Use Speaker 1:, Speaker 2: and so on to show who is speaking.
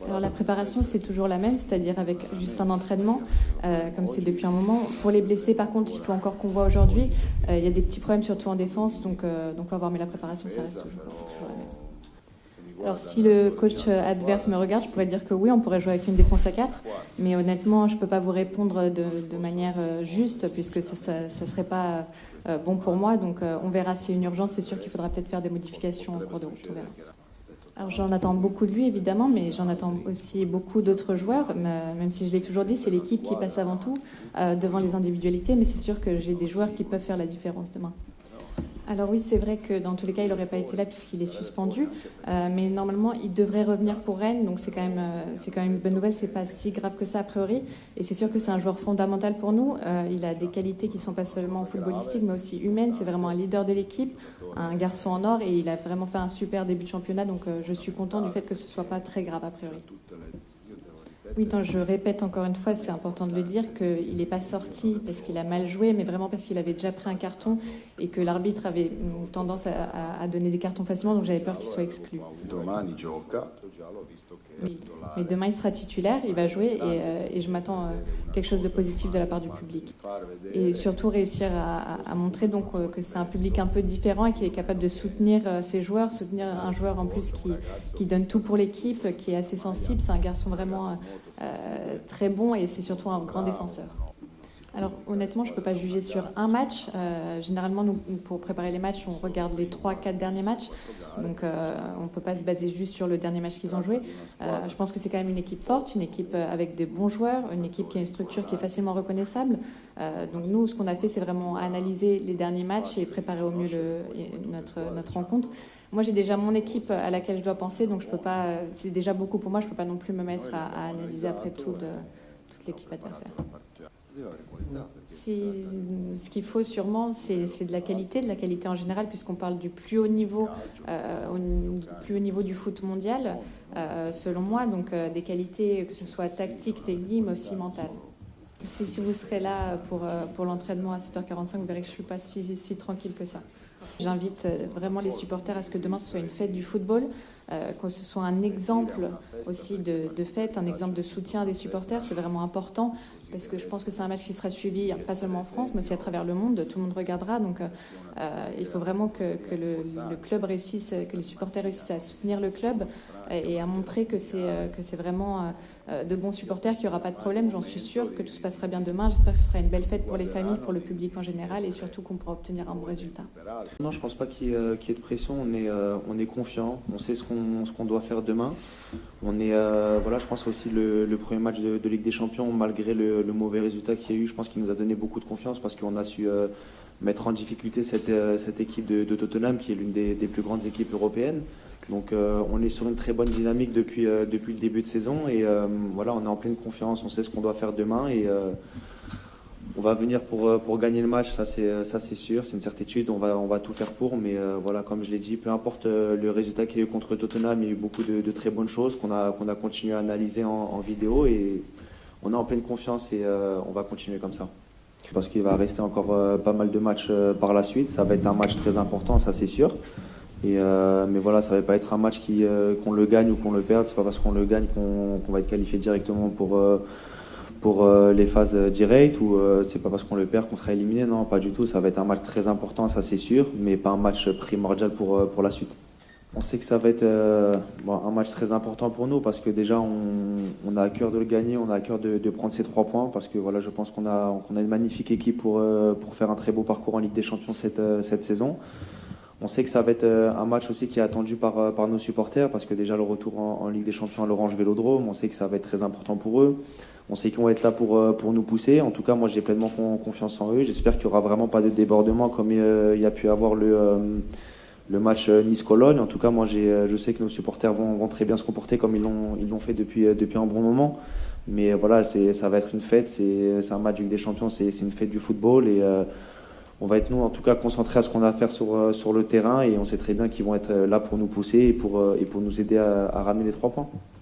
Speaker 1: Alors la préparation, c'est toujours la même, c'est-à-dire avec juste un entraînement, comme c'est depuis un moment. Pour les blessés, par contre, il faut encore qu'on voit aujourd'hui. Il y a des petits problèmes, surtout en défense, donc on va voir, mais la préparation, ça reste toujours la même. Alors si le coach adverse me regarde, je pourrais dire que oui, on pourrait jouer avec une défense à 4, mais honnêtement, je ne peux pas vous répondre de manière juste, puisque ça ne serait pas bon pour moi. Donc on verra s'il y a une urgence, c'est sûr qu'il faudra peut-être faire des modifications en cours de route. On verra. Alors j'en attends beaucoup de lui, évidemment, mais j'en attends aussi beaucoup d'autres joueurs. Même si je l'ai toujours dit, c'est l'équipe qui passe avant tout, devant les individualités, mais c'est sûr que j'ai des joueurs qui peuvent faire la différence demain. Alors oui, c'est vrai que dans tous les cas, il n'aurait pas été là puisqu'il est suspendu, mais normalement, il devrait revenir pour Rennes, donc c'est quand même une bonne nouvelle, c'est pas si grave que ça a priori, et c'est sûr que c'est un joueur fondamental pour nous. Il a des qualités qui sont pas seulement footballistiques, mais aussi humaines. C'est vraiment un leader de l'équipe, un garçon en or, et il a vraiment fait un super début de championnat, donc je suis content du fait que ce soit pas très grave a priori. Oui, je répète encore une fois, c'est important de le dire, qu'il n'est pas sorti parce qu'il a mal joué, mais vraiment parce qu'il avait déjà pris un carton et que l'arbitre avait tendance à donner des cartons facilement, donc j'avais peur qu'il soit exclu. Oui. Mais demain, il sera titulaire, il va jouer et je m'attends à quelque chose de positif de la part du public. Et surtout réussir à montrer donc, que c'est un public un peu différent et qu'il est capable de soutenir ses joueurs, soutenir un joueur en plus qui donne tout pour l'équipe, qui est assez sensible. C'est un garçon vraiment très bon et c'est surtout un grand défenseur. Alors honnêtement, je ne peux pas juger sur un match. Généralement, nous, pour préparer les matchs, on regarde les 3-4 derniers matchs. Donc on ne peut pas se baser juste sur le dernier match qu'ils ont joué. Je pense que c'est quand même une équipe forte, une équipe avec des bons joueurs, une équipe qui a une structure qui est facilement reconnaissable. Donc nous, ce qu'on a fait, c'est vraiment analyser les derniers matchs et préparer au mieux notre rencontre. Moi, j'ai déjà mon équipe à laquelle je dois penser, donc je peux pas. C'est déjà beaucoup pour moi. Je ne peux pas non plus me mettre à analyser après tout toute l'équipe adversaire. Ce qu'il faut sûrement, c'est de la qualité en général, puisqu'on parle du plus haut niveau, plus haut niveau du foot mondial, selon moi, donc des qualités que ce soit tactique, technique, mais aussi mentale. Si vous serez là pour l'entraînement à 7h45, vous verrez que je ne suis pas si tranquille que ça. J'invite vraiment les supporters à ce que demain ce soit une fête du football, que ce soit un exemple aussi de fête, un exemple de soutien des supporters. C'est vraiment important parce que je pense que c'est un match qui sera suivi pas seulement en France mais aussi à travers le monde. Tout le monde regardera, donc il faut vraiment que le club réussisse, que les supporters réussissent à soutenir le club et à montrer que c'est vraiment de bons supporters, qu'il n'y aura pas de problème. J'en suis sûre que tout se passera bien demain. J'espère que ce sera une belle fête pour les familles, pour le public en général et surtout qu'on pourra obtenir un bon résultat.
Speaker 2: Non, je ne pense pas qu'il y ait de pression. On est confiant, on sait ce qu'on doit faire demain. Je pense aussi le premier match de Ligue des Champions, malgré le mauvais résultat qu'il y a eu, je pense qu'il nous a donné beaucoup de confiance parce qu'on a su mettre en difficulté cette équipe de Tottenham qui est l'une des plus grandes équipes européennes. Donc on est sur une très bonne dynamique depuis le début de saison et on est en pleine confiance, on sait ce qu'on doit faire demain et on va venir pour gagner le match, ça c'est sûr, c'est une certitude, on va tout faire pour, mais comme je l'ai dit, peu importe le résultat qu'il y a eu contre Tottenham, il y a eu beaucoup de très bonnes choses qu'on a continué à analyser en vidéo et on est en pleine confiance et on va continuer comme ça. Parce qu'il va rester encore pas mal de matchs par la suite, ça va être un match très important, ça c'est sûr. Mais voilà, ça ne va pas être un match qu'on le gagne ou qu'on le perde. C'est pas parce qu'on le gagne qu'on va être qualifié directement pour les phases directes ou c'est pas parce qu'on le perd qu'on sera éliminé. Non, pas du tout. Ça va être un match très important, ça c'est sûr, mais pas un match primordial pour la suite. On sait que ça va être un match très important pour nous parce que déjà on a à cœur de le gagner, on a à cœur de prendre ces 3 points parce que voilà, je pense qu'on a une magnifique équipe pour faire un très beau parcours en Ligue des Champions cette saison. On sait que ça va être un match aussi qui est attendu par nos supporters parce que déjà le retour en Ligue des Champions à l'Orange Vélodrome, on sait que ça va être très important pour eux. On sait qu'ils vont être là pour nous pousser. En tout cas, moi j'ai pleinement confiance en eux. J'espère qu'il n'y aura vraiment pas de débordement comme il y a pu avoir le match Nice-Cologne. En tout cas, moi je sais que nos supporters vont très bien se comporter comme ils l'ont fait depuis un bon moment. Mais voilà, ça va être une fête, c'est un match Ligue des Champions, c'est une fête du football et on va être nous en tout cas concentrés à ce qu'on a à faire sur le terrain et on sait très bien qu'ils vont être là pour nous pousser et pour nous aider à ramener les 3 points.